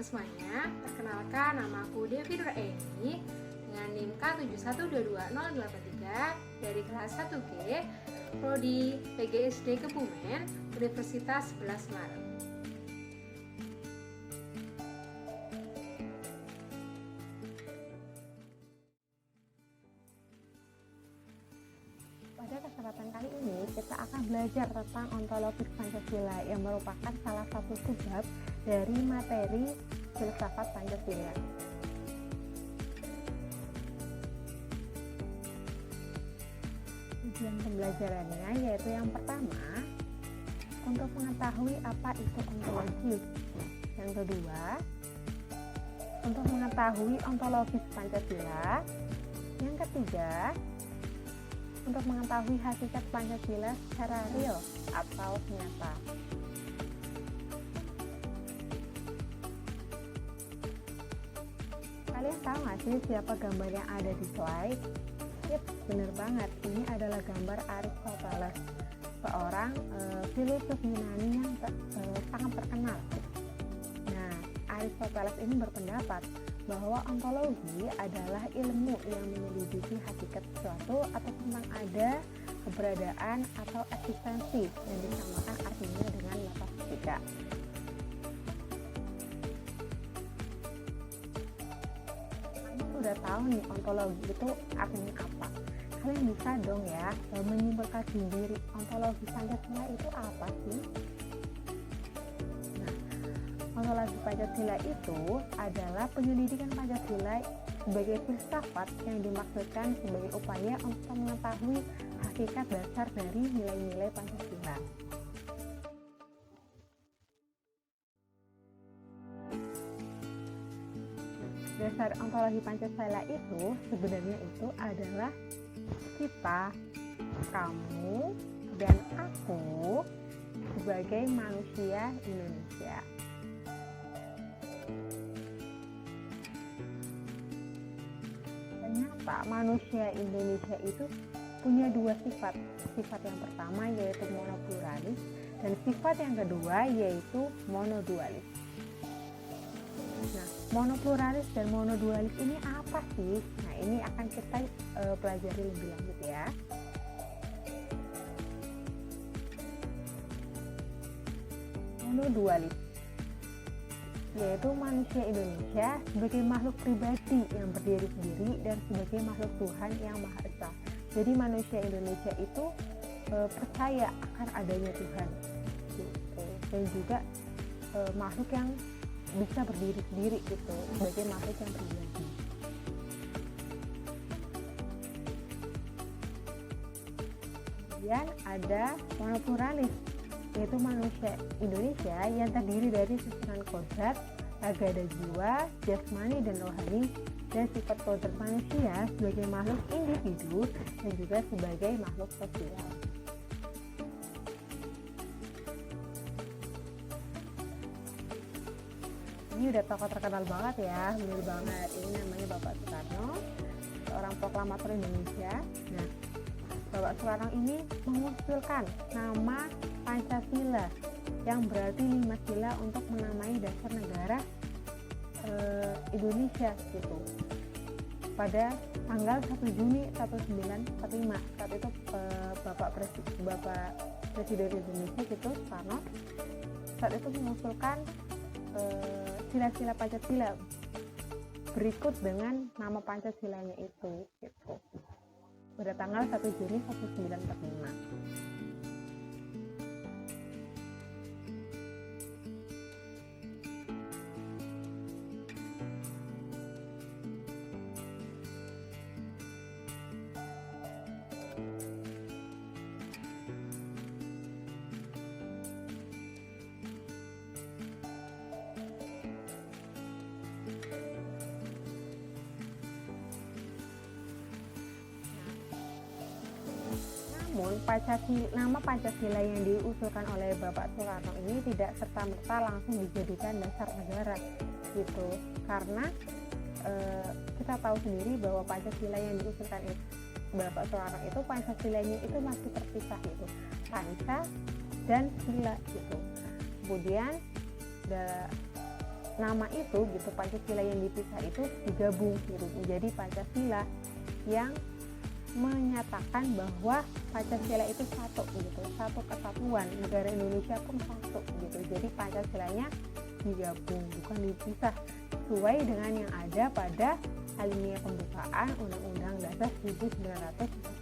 semuanya, perkenalkan nama aku Devi Nuraini dengan NIM K71222083 dari kelas 1G, Prodi PGSD Kebumen, Universitas 11 Maret. Pada kesempatan kali ini kita akan belajar tentang ontologi Pancasila yang merupakan salah satu subbab dari materi filsafat Pancasila. Tujuan pembelajarannya yaitu yang pertama, untuk mengetahui apa itu ontologi. Yang kedua, untuk mengetahui ontologis Pancasila. Yang ketiga, untuk mengetahui hakikat Pancasila secara real atau nyata. Kalian tahu nggak sih siapa gambar yang ada di slide? Yep, bener banget. Ini adalah gambar Aristoteles, seorang filosof Yunani yang sangat terkenal. Nah, Aristoteles ini berpendapat bahwa ontologi adalah ilmu yang menyelidiki hakikat sesuatu atau tentang ada, keberadaan, atau eksistensi yang disamakan artinya dengan metafisika. Kalian udah tahu nih ontologi itu artinya apa? Kalian bisa dong ya menyimpulkan sendiri ontologi Pancasila itu apa sih? Ontologi Pancasila itu adalah penyelidikan Pancasila sebagai filsafat yang dimaksudkan sebagai upaya untuk mengetahui hakikat dasar dari nilai-nilai Pancasila. Dasar ontologi Pancasila itu sebenarnya itu adalah kita, kamu, dan aku sebagai manusia Indonesia. Ternyata manusia Indonesia itu punya dua sifat. Sifat yang pertama yaitu monopluralis dan sifat yang kedua yaitu monodualis. Nah, monopluralis dan monodualis ini apa sih? Nah, ini akan kita pelajari lebih lanjut ya. Monodualis yaitu manusia Indonesia sebagai makhluk pribadi yang berdiri sendiri dan sebagai makhluk Tuhan yang Maha Esa. Jadi manusia Indonesia itu percaya akan adanya Tuhan gitu. Dan juga makhluk yang bisa berdiri sendiri gitu, sebagai makhluk yang pribadi. Kemudian ada monopluralis, yaitu manusia Indonesia yang terdiri dari susunan kodrat, raga dan jiwa, jasmani dan rohani, dan sifat kodrat manusia sebagai makhluk individu dan juga sebagai makhluk sosial. Ini udah tokoh terkenal banget ya, bener banget. Ini namanya Bapak Soekarno, seorang proklamator Indonesia. Nah, Bapak Soekarno ini mengusulkan nama Pancasila yang berarti 5 sila untuk menamai dasar negara Indonesia gitu. Pada tanggal 1 Juni 1945 saat itu Bapak Presiden Indonesia gitu Soekarno saat itu mengusulkan sila-sila Pancasila berikut dengan nama Pancasilanya itu gitu. Pada tanggal 1 Juni 1945. Namun nama Pancasila yang diusulkan oleh Bapak Soekarno ini tidak serta-merta langsung dijadikan dasar negara gitu, karena kita tahu sendiri bahwa Pancasila yang diusulkan Bapak Soekarno itu Pancasilanya itu masih terpisah gitu, Panca dan Sila gitu. Kemudian nama itu gitu, Pancasila yang dipisah itu digabung gitu menjadi Pancasila yang menyatakan bahwa Pancasila itu satu gitu, satu kesatuan, negara Indonesia pun satu gitu. Jadi Pancasilanya digabung, bukan dipisah, sesuai dengan yang ada pada alinea pembukaan Undang-Undang Dasar 1945.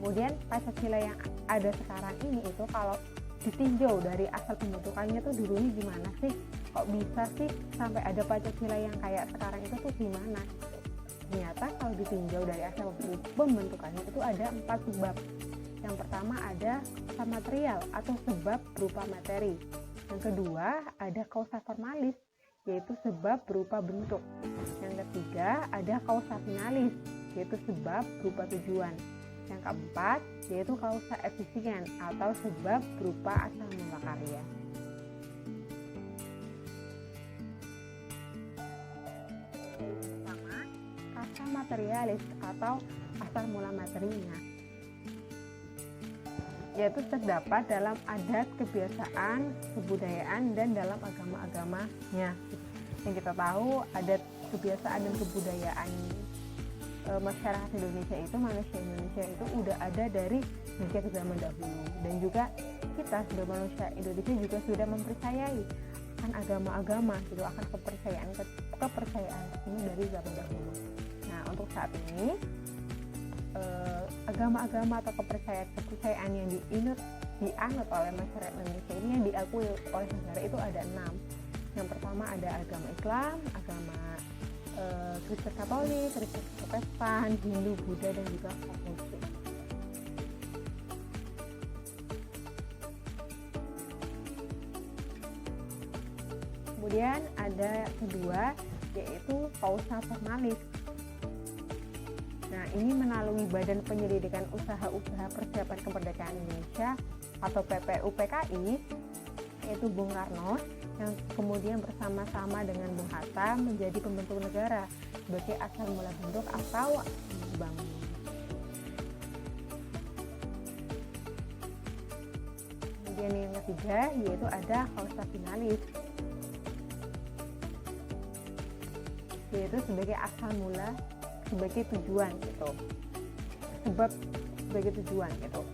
Kemudian Pancasila yang ada sekarang ini itu kalau ditinjau dari asal pembentukannya tuh dulunya gimana sih? Kok bisa sih sampai ada Pancasila yang kayak sekarang itu tuh gimana? Ternyata kalau ditinjau dari asal pembentukannya itu ada 4 sebab. Yang pertama ada kausa material atau sebab berupa materi. Yang kedua ada kausa formalis, yaitu sebab berupa bentuk. Yang ketiga ada kausa finalis, yaitu sebab berupa tujuan. Yang keempat yaitu kausa efisien atau sebab berupa asal mula karya. Pertama, kausa materialis atau asal mula materinya, yaitu terdapat dalam adat, kebiasaan, kebudayaan, dan dalam agama-agamanya. Yang kita tahu adat, kebiasaan, dan kebudayaan masyarakat Indonesia itu, manusia Indonesia itu udah ada dari sejak zaman dahulu, dan juga kita sebagai manusia Indonesia juga sudah mempercayai akan agama-agama gitu, akan kepercayaan ini dari zaman dahulu. Nah, untuk saat ini agama-agama atau kepercayaan yang dianut oleh masyarakat Indonesia ini yang diakui oleh negara itu ada 6. Yang pertama ada agama Islam, agama Kristen Katolik, Kristen Protestan, Hindu, Buddha, dan juga Konghucu. Kemudian ada kedua, yaitu kausa formalis. Nah, ini melalui Badan Penyelidikan Usaha-Usaha Persiapan Kemerdekaan Indonesia atau PPUPKI, yaitu Bung Karno, yang kemudian bersama-sama dengan Bung Hatta menjadi pembentuk negara sebagai asal mula bentuk atau bangun. Kemudian yang ketiga yaitu ada kausa finalis, yaitu sebagai asal mula, sebagai tujuan gitu, sebab sebagai tujuan gitu.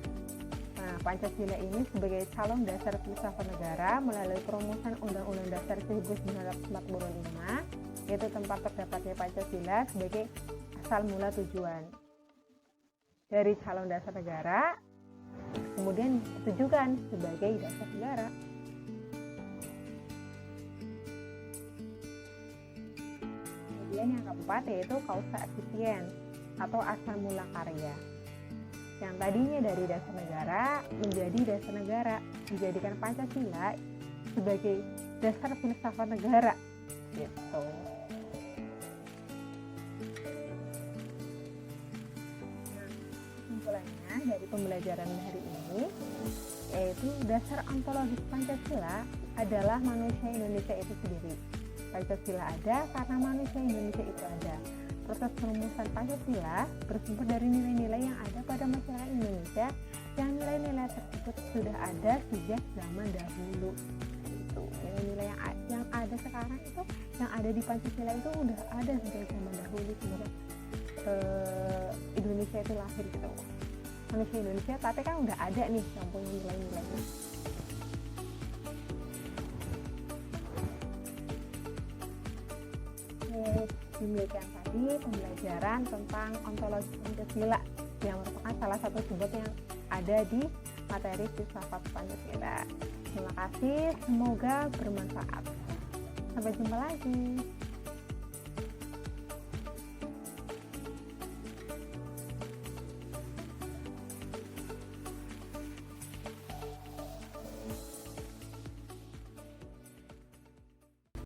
Nah, Pancasila ini sebagai calon dasar filsafat negara melalui perumusan Undang-Undang Dasar 1945, yaitu tempat terdapatnya Pancasila sebagai asal mula tujuan dari calon dasar negara, kemudian ditujukan sebagai dasar negara. Kemudian yang keempat yaitu kausa efisien atau asal mula karya, yang tadinya dari dasar negara menjadi dasar negara, dijadikan Pancasila sebagai dasar filsafat negara gitu. Kesimpulannya dari pembelajaran hari ini yaitu dasar ontologis Pancasila adalah manusia Indonesia itu sendiri. Pancasila ada karena manusia Indonesia itu ada. Proses perumusan Pancasila bersumber dari nilai-nilai yang ada pada masyarakat Indonesia, yang nilai-nilai tersebut sudah ada sejak zaman dahulu. Itu nilai-nilai yang ada sekarang itu, yang ada di Pancasila itu udah ada sejak zaman dahulu sebenarnya. Indonesia itu lahir gitu, manusia Indonesia, tapi kan udah ada nih yang punya nilai-nilai ini. Demikian tadi pembelajaran tentang ontologi Pancasila yang merupakan salah satu sebab yang ada di materi filsafat Pancasila. Terima kasih, semoga bermanfaat. Sampai jumpa lagi.